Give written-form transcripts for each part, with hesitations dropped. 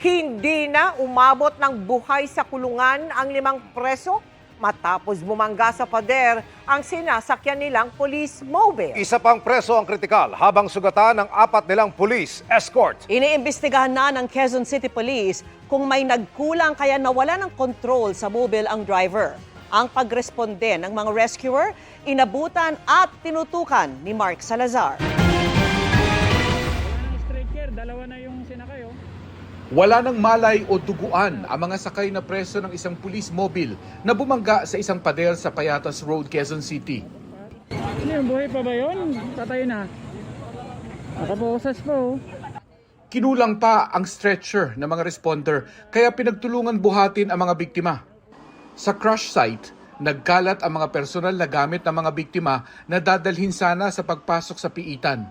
Hindi na umabot ng buhay sa kulungan ang 5 preso matapos bumangga sa pader ang sinasakyan nilang police mobile. Isa pang preso ang kritikal habang sugatan ng 4 nilang police escort. Iniimbestigahan na ng Quezon City Police kung may nagkulang kaya nawala ng control sa mobile ang driver. Ang pagresponde ng mga rescuer, inabutan at tinutukan ni Mark Salazar. Dalawa na yung sinakay, oh. Wala nang malay o duguan ang mga sakay na preso ng isang police mobile na bumangga sa isang pader sa Payatas Road, Quezon City. Ano yun, buhay pa ba yun? Patay na. Nakabosas pa, oh. Kinulang pa ang stretcher ng mga responder kaya pinagtulungan buhatin ang mga biktima. Sa crash site, nagkalat ang mga personal na gamit ng mga biktima na dadalhin sana sa pagpasok sa piitan.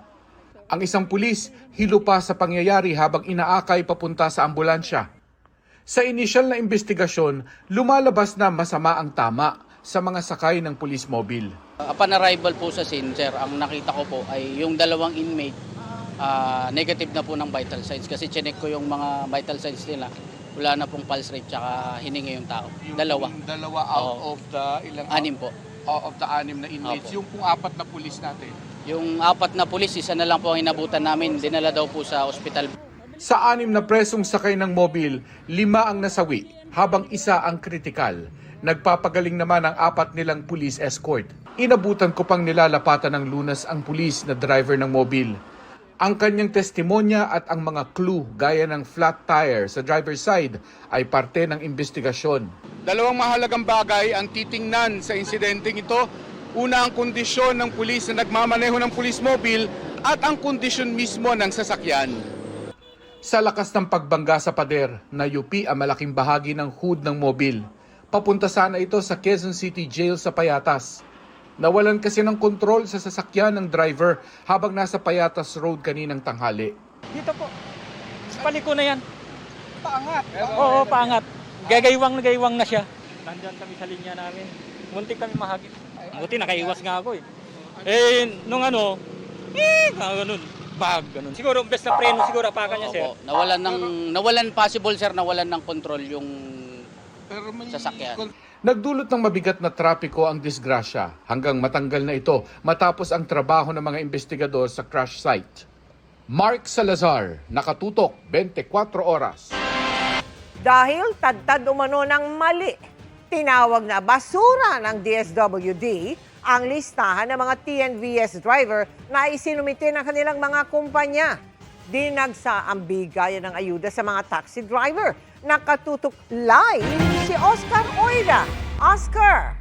Ang isang pulis hilo pa sa pangyayari habang inaakay papunta sa ambulansya. Sa inisyal na investigasyon, lumalabas na masama ang tama sa mga sakay ng police mobile. Upon arrival po sa scene, sir, ang nakita ko po ay yung 2 inmate negative na po ng vital signs kasi chinek ko yung mga vital signs nila. Wala na pong pulse rate tsaka hininga yung tao. Dalawa Out of the ilang 6 po. of the 6 na inmates. Opo. Yung pong 4 na pulis natin. Yung 4 na pulis, isa na lang po ang inabutan namin. Dinala daw po sa ospital. Sa 6 na presong sakay ng mobil, 5 ang nasawi, habang isa ang kritikal. Nagpapagaling naman ang 4 nilang police escort. Inabutan ko pang nilalapatan ng lunas ang pulis na driver ng mobil. Ang kanyang testimonya at ang mga clue gaya ng flat tire sa driver's side ay parte ng investigasyon. Dalawang mahalagang bagay ang titingnan sa insidenteng ito. Una, ang kondisyon ng pulis na nagmamaneho ng police mobile at ang kondisyon mismo ng sasakyan. Sa lakas ng pagbangga sa pader, nayupi ang malaking bahagi ng hood ng mobil. Papunta sana ito sa Quezon City Jail sa Payatas. Nawalan kasi ng kontrol sa sasakyan ng driver habang nasa Payatas Road kaninang tanghali. Dito po. Paliko na yan. Paangat. Oo, paangat. Gagaywang na siya. Nandyan kami sa linya namin. Muntik kami mahagip. Buti nakaiwas nga ako eh. Nung ganun. Bag, ganun. Siguro, best na preno, siguro apakan niya, sir. Opo. Nawalan possible, sir, nawalan ng control yung sasakyan. Nagdulot ng mabigat na trapiko ang disgrasya hanggang matanggal na ito matapos ang trabaho ng mga investigador sa crash site. Mark Salazar, nakatutok 24 oras. Dahil tadtad umano ng mali, tinawag na basura ng DSWD ang listahan ng mga TNVS driver na isinumite ng kanilang mga kumpanya. Dinagsa ang bigayan ng ayuda sa mga taxi driver. Nakatutok live si Oscar Oida. Oscar!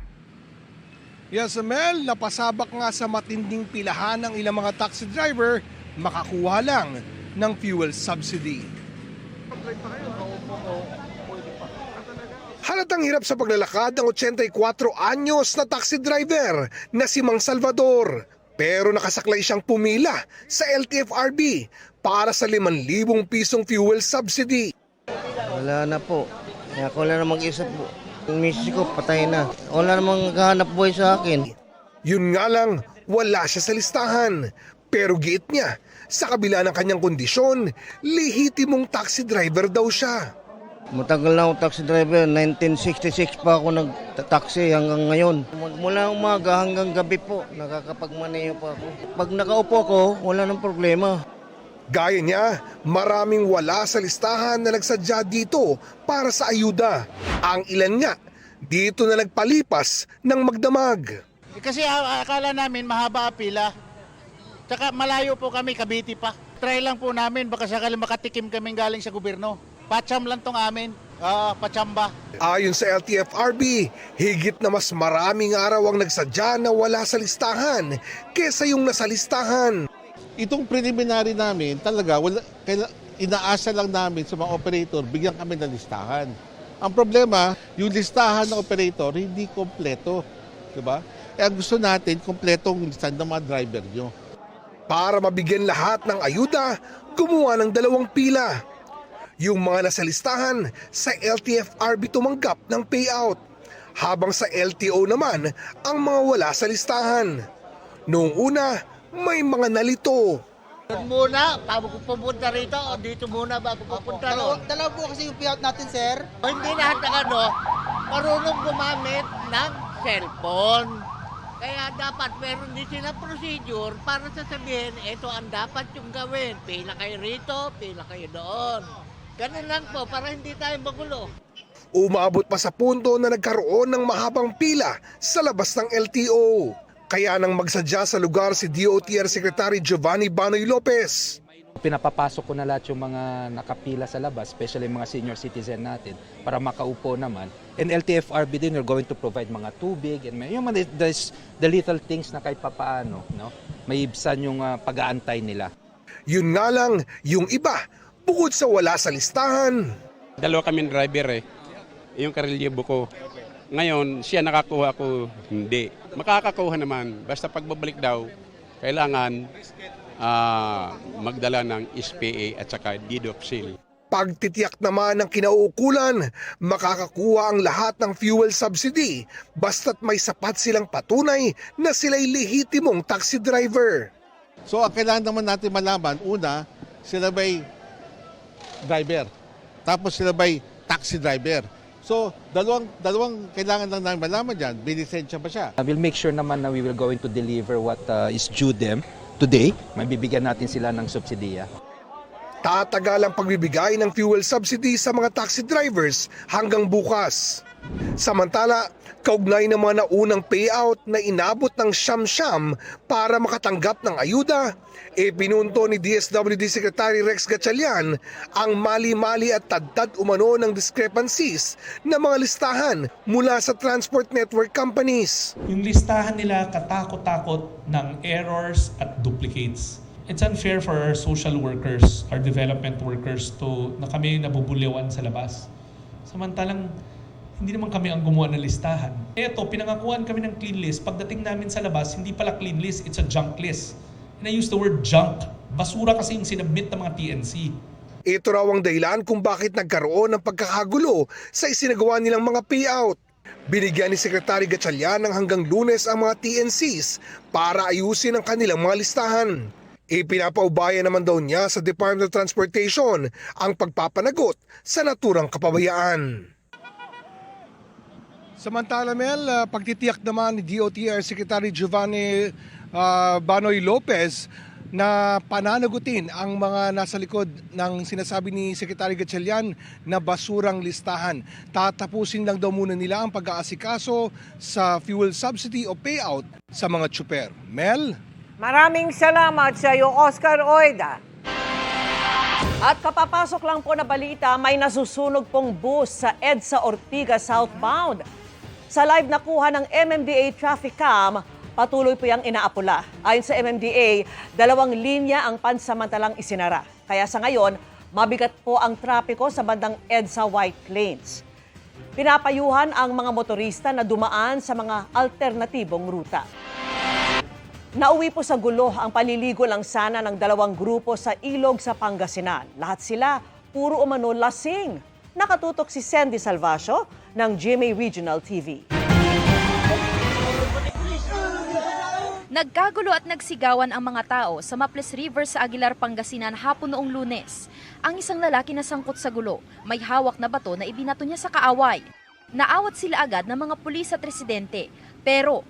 Yes, Mel, napasabak nga sa matinding pilahan ng ilang mga taxi driver makakuha lang ng fuel subsidy. Halatang hirap sa paglalakad ng 84 anyos na taxi driver na si Mang Salvador. Pero nakasaklay siyang pumila sa LTFRB para sa 5,000 pisong fuel subsidy. Wala na po. Ako lang na mag-isip po. Yung misis ko patay na. Wala namang naghahanap buhay sa akin. Yun nga lang, wala siya sa listahan. Pero giit niya, sa kabila ng kanyang kondisyon, lehitimong taxi driver daw siya. Matagal na ako taxi driver. 1966 pa ako nag-taxi hanggang ngayon. Mula umaga hanggang gabi po, nakakapagmaneho pa ako. Pag nakaupo ako, wala nang problema. Gaya niya, maraming wala sa listahan na nagsadya dito para sa ayuda. Ang ilan nga, dito na nagpalipas ng magdamag. Kasi akala namin mahaba ang pila. Tsaka malayo po kami, Cavite pa. Try lang po namin, baka sakali makatikim kami galing sa gobyerno. Patsyam lang tong amin, patsamba. Ayon sa LTFRB, higit na mas maraming araw ang nagsadya na wala sa listahan kesa yung nasa listahan. Itong preliminary namin, talaga, inaasa lang namin sa mga operator, bigyan kami ng listahan. Ang problema, yung listahan ng operator, hindi kompleto. Diba? Kaya gusto natin, kompletong listahan ng mga driver nyo. Para mabigyan lahat ng ayuda, gumawa ng 2 pila. Yung mga nasa listahan, sa LTFRB tumanggap ng payout. Habang sa LTO naman, ang mga wala sa listahan. Noong una, may mga nalito. Doon muna, bago ko pumunta rito, o dito muna bago pupunta ron. Dalawa po kasi yung payout natin, sir. O hindi lahat ng marunong gumamit ng cellphone. Kaya dapat meron din silang procedure para sasabihin, ito ang dapat yung gawin. Pila kayo rito, pila kayo doon. Ganun lang po, para hindi tayo magulo. Umabot pa sa punto na nagkaroon ng mahabang pila sa labas ng LTO. Kaya nang magsadya sa lugar si DOTR Secretary Giovanni Banoy Lopez. Pinapapasok ko na lahat yung mga nakapila sa labas, especially mga senior citizen natin, para makaupo naman. And LTFRB din, we're going to provide mga tubig, and yung the little things na kahit papaano, no? May ibsan yung pag-aantay nila. Yun nga lang, yung iba, bukod sa wala sa listahan. Dalawa kami driver yung karelyebo ko. Ngayon, siya nakakuha ko, hindi. Makakakuha naman, basta pagbabalik daw, kailangan magdala ng SPA at saka didoxil. Pagtitiyak naman ng kinauukulan, makakakuha ang lahat ng fuel subsidy basta't may sapat silang patunay na sila'y lehitimong taxi driver. So ang kailangan naman natin malaman, una, sila ba'y driver, tapos sila ba'y taxi driver. So dalawang kailangan lang namin malaman dyan, bilisensya ba siya? We'll make sure naman na we will going to deliver what is due them today. Mabibigyan natin sila ng subsidiya. Tatagal ang pagbibigay ng fuel subsidy sa mga taxi drivers hanggang bukas. Samantala, kaugnay ng mga naunang payout na inabot ng siyam-siyam para makatanggap ng ayuda, pinunto ni DSWD Secretary Rex Gatchalian ang mali-mali at tad-tad umano ng discrepancies na mga listahan mula sa transport network companies. Yung listahan nila katakot-takot ng errors at duplicates. It's unfair for our social workers, our development workers na kami nabubulyawan sa labas. Samantalang hindi naman kami ang gumawa ng listahan. Eto, pinangakuan kami ng clean list. Pagdating namin sa labas, hindi pala clean list, it's a junk list. And I use the word junk. Basura kasi yung sinubmit ng mga TNC. Ito raw ang dahilan kung bakit nagkaroon ng pagkakagulo sa isinagawa nilang mga payout. Binigyan ni Secretary Gatchalian ng hanggang Lunes ang mga TNCs para ayusin ang kanilang mga listahan. Ipinapaubaya naman daw niya sa Department of Transportation ang pagpapanagot sa naturang kapabayaan. Samantala Mel, pagtitiyak naman ni DOTR Secretary Giovanni Banoy Lopez na pananagutin ang mga nasa likod ng sinasabi ni Secretary Gatchalian na basurang listahan. Tatapusin lang daw muna nila ang pag-aasikaso sa fuel subsidy o payout sa mga tsuper. Mel? Maraming salamat sa iyo, Oscar Oida. At kapapasok lang po na balita, may nasusunog pong bus sa EDSA Ortigas southbound. Sa live na kuha ng MMDA traffic cam, patuloy po yung inaapula. Ayon sa MMDA, 2 linya ang pansamantalang isinara. Kaya sa ngayon, mabigat po ang trapiko sa bandang EDSA White Plains. Pinapayuhan ang mga motorista na dumaan sa mga alternatibong ruta. Nauwi po sa gulo ang paliligo lang sana ng 2 grupo sa ilog sa Pangasinan. Lahat sila puro umano lasing. Nakatutok si Sandy Salvacio ng GMA Regional TV. Nagkagulo at nagsigawan ang mga tao sa Maples River sa Aguilar, Pangasinan hapon noong Lunes. Ang isang lalaki na sangkot sa gulo, may hawak na bato na ibinato niya sa kaaway. Naawat sila agad ng mga pulis at residente, pero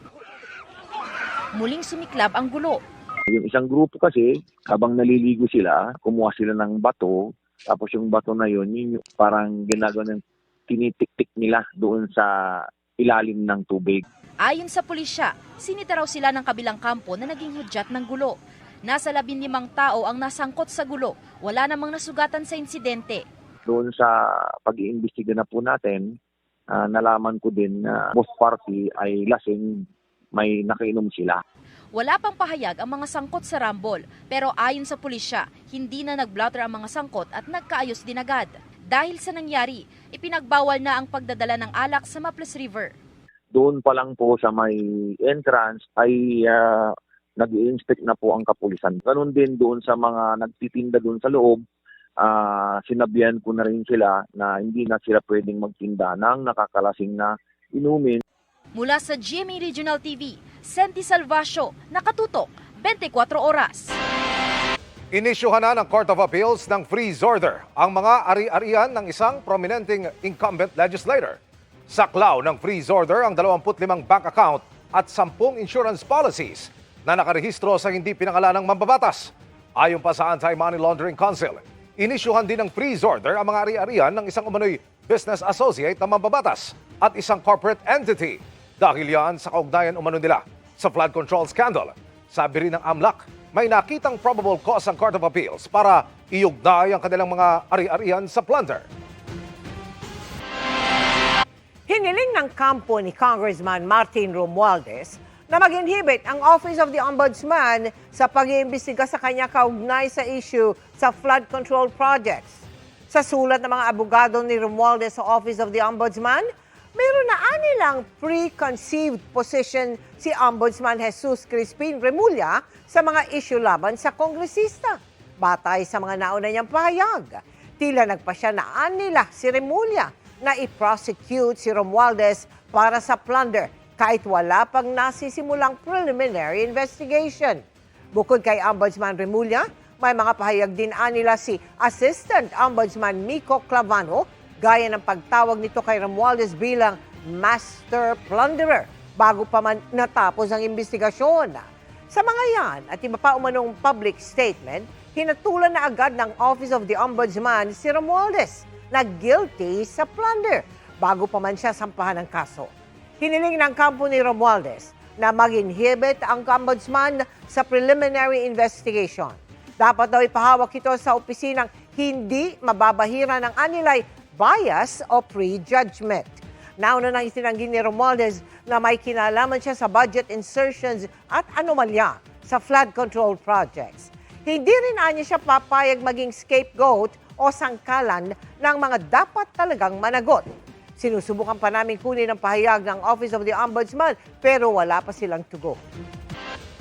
muling sumiklab ang gulo. Yung isang grupo kasi, habang naliligo sila, kumuha sila ng bato, tapos yung bato na yun, yung parang ginagawa ng tinitik-tik nila doon sa ilalim ng tubig. Ayon sa pulisya, sinita raw sila ng kabilang kampo na naging hudyat ng gulo. Nasa 15 tao ang nasangkot sa gulo, wala namang nasugatan sa insidente. Doon sa pag-iimbestiga na po natin, nalaman ko din na both party ay lasing, may nakainom sila. Wala pang pahayag ang mga sangkot sa rambol, pero ayon sa pulisya, hindi na nag-blotter ang mga sangkot at nagkaayos din agad. Dahil sa nangyari, ipinagbawal na ang pagdadala ng alak sa Maples River. Doon pa lang po sa may entrance ay nag-i-inspect na po ang kapulisan. Ganun din doon sa mga nagtitinda doon sa loob, sinabihan ko na rin sila na hindi na sila pwedeng magtinda ng nakakalasing na inumin. Mula sa GMA Regional TV, Sandy Salvacio, nakatutok, 24 oras. Inisyuhan na ng Court of Appeals ng freeze order ang mga ari-arian ng isang prominenteng incumbent legislator. Saklaw ng freeze order ang 25 bank account at 10 insurance policies na nakarehistro sa hindi pinangalanang mambabatas. Ayon pa sa Anti-Money Laundering Council, inisyuhan din ng freeze order ang mga ari-arian ng isang umano'y business associate na mambabatas at isang corporate entity dahil yan sa kaugnayan umano nila sa flood control scandal. Sabi rin ng AMLAC, may nakitang probable cause ang Court of Appeals para iugnay ang kanilang mga ari-arian sa plunder. Hiniling ng kampo ni Congressman Martin Romualdez na mag-inhibit ang Office of the Ombudsman sa pag-iimbestiga sa kanya kaugnay sa issue sa flood control projects. Sa sulat ng mga abogado ni Romualdez sa Office of the Ombudsman, meron na anilang preconceived position si Ombudsman Jesus Crispin Remulla sa mga issue laban sa kongresista. Batay sa mga nauna niyang pahayag, tila nagpasya na anila si Remulla na i-prosecute si Romualdez para sa plunder kahit wala pang nasisimulang preliminary investigation. Bukod kay Ombudsman Remulla, may mga pahayag din anila si Assistant Ombudsman Miko Clavano gaya ng pagtawag nito kay Romualdez bilang master plunderer bago pa man natapos ang investigasyon. Sa mga yan at iba pa umanong public statement, hinatulan na agad ng Office of the Ombudsman si Romualdez na guilty sa plunder bago pa man siya sampahan ng kaso. Hiniling ng kampo ni Romualdez na mag-inhibit ang Ombudsman sa preliminary investigation. Dapat daw ipahawak ito sa opisinang hindi mababahira ng anilay bias o prejudgment. Nauna nang itinanggi ni Romualdez na may kinalaman siya sa budget insertions at anomalya sa flood control projects. Hindi rin anya siya papayag maging scapegoat o sangkalan ng mga dapat talagang managot. Sinusubukan pa namin kunin ang pahayag ng Office of the Ombudsman pero wala pa silang tugo.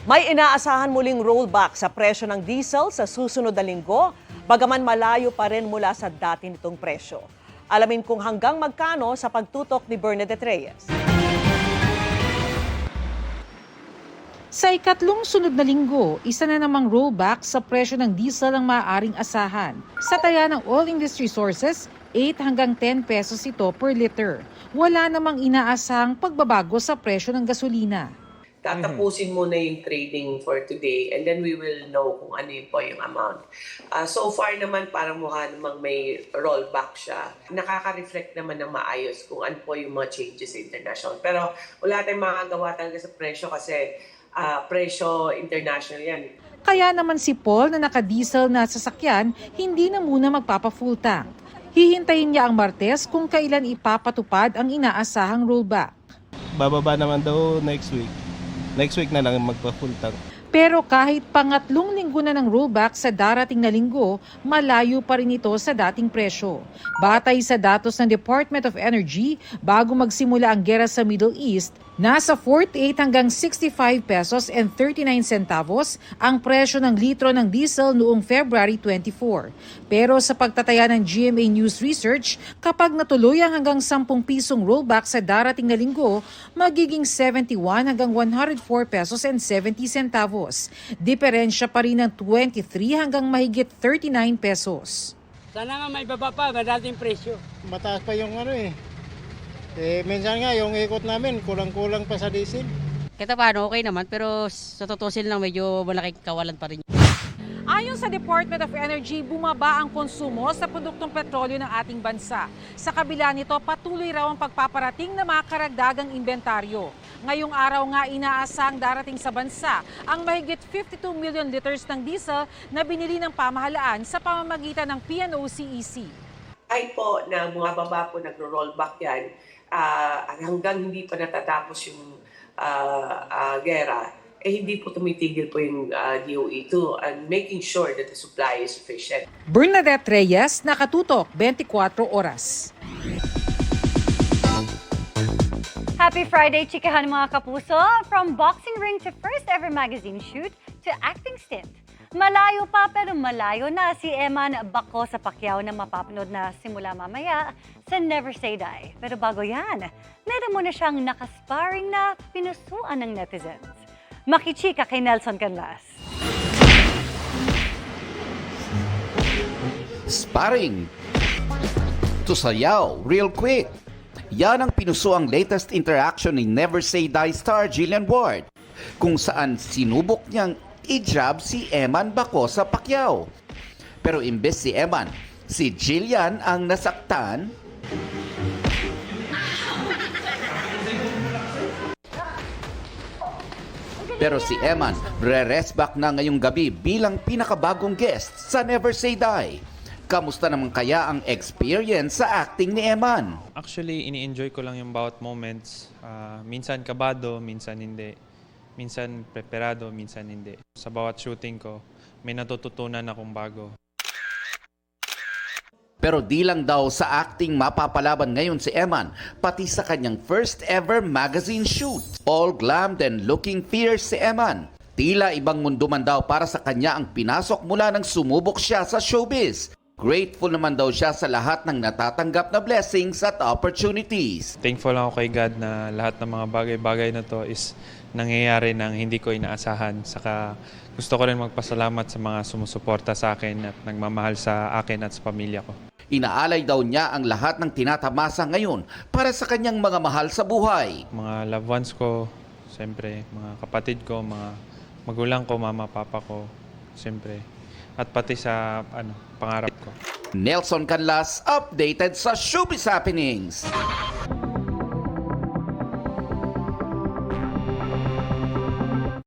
May inaasahan muling rollback sa presyo ng diesel sa susunod na linggo, bagaman malayo pa rin mula sa dati nitong presyo. Alamin kung hanggang magkano sa pagtutok ni Bernadette Reyes. Sa ikatlong sunod na linggo, isa na namang rollback sa presyo ng diesel ang maaaring asahan. Sa taya ng Oil Industry Sources, 8 hanggang 10 pesos ito per liter. Wala namang inaasahang pagbabago sa presyo ng gasolina. Tatapusin muna yung trading for today and then we will know kung ano yun po yung amount. So far naman parang mukha namang may rollback siya. Nakaka-reflect naman ng maayos kung ano po yung mga changes sa international. Pero wala tayong makagawa talaga sa presyo kasi presyo international yan. Kaya naman si Paul na naka-diesel na sasakyan, hindi na muna magpapa-full tank. Hihintayin niya ang Martes kung kailan ipapatupad ang inaasahang rollback. Bababa naman daw next week. Next week na lang magpa-full tank. Pero kahit pangatlong linggo na ng rollback sa darating na linggo, malayo pa rin ito sa dating presyo. Batay sa datos ng Department of Energy, bago magsimula ang gera sa Middle East, nasa 48 hanggang 65 pesos and 39 centavos ang presyo ng litro ng diesel noong February 24. Pero sa pagtataya ng GMA News Research, kapag natuloy ang hanggang 10 pisong rollback sa darating na linggo, magiging 71 hanggang 104 pesos and 70 centavos. Diferensya pa rin ng 23 hanggang mahigit 39 pesos. Sana nga may baba pa, madating presyo. Mataas pa yung minsan nga yung ikot namin, kulang-kulang pa sa diesel. Kita paano, okay naman, pero sa tutusin lang medyo malaking kawalan pa rin. Ayon sa Department of Energy, bumaba ang konsumo sa produktong petrolyo ng ating bansa. Sa kabila nito, patuloy raw ang pagpaparating ng mga karagdagang inventaryo. Ngayong araw nga inaasang darating sa bansa ang mahigit 52 million liters ng diesel na binili ng pamahalaan sa pamamagitan ng PNOCEC. Kahit po na bumababa po nagro-rollback yan, hanggang hindi pa natatapos yung gera, hindi po tumitigil po yung DOE to making sure that the supply is sufficient. Bernadette Reyes, Nakatutok, 24 Oras. Happy Friday, chikahan mga kapuso! From boxing ring to first ever magazine shoot to acting stint. Malayo pa pero malayo na si Eman Baco sa Pacquiao na mapapanood na simula mamaya sa Never Say Die. Pero bago yan, meron muna siyang nakasparring na pinusuan ng netizens. Makichika kay Nelson Canlas. sparring, to sayaw real quick. Yan ang pinuso ang latest interaction ni Never Say Die star Jillian Ward, kung saan sinubok niyang i-jab si Eman Bacosa Pacquiao. Pero imbes si Eman, si Jillian ang nasaktan. Pero si Eman re-rest back na ngayong gabi bilang pinakabagong guest sa Never Say Die. Kamusta naman kaya ang experience sa acting ni Eman? Actually, ini-enjoy ko lang yung bawat moments. Minsan kabado, minsan hindi. Minsan preparado, minsan hindi. Sa bawat shooting ko, may natututunan akong bago. Pero di lang daw sa acting mapapalaban ngayon si Eman, pati sa kanyang first ever magazine shoot. All glammed and looking fierce si Eman. Tila ibang mundo man daw para sa kanya ang pinasok mula nang sumubok siya sa showbiz. Grateful naman daw siya sa lahat ng natatanggap na blessings at opportunities. Thankful ako kay God na lahat ng mga bagay-bagay na to is nangyayari nang hindi ko inaasahan. Saka gusto ko rin magpasalamat sa mga sumusuporta sa akin at nagmamahal sa akin at sa pamilya ko. Inaalay daw niya ang lahat ng tinatamasa ngayon para sa kanyang mga mahal sa buhay. Mga loved ones ko, siyempre, mga kapatid ko, mga magulang ko, mama, papa ko, siyempre. At pati sa pangarap ko. Nelson Canlas, updated sa Showbiz Happenings.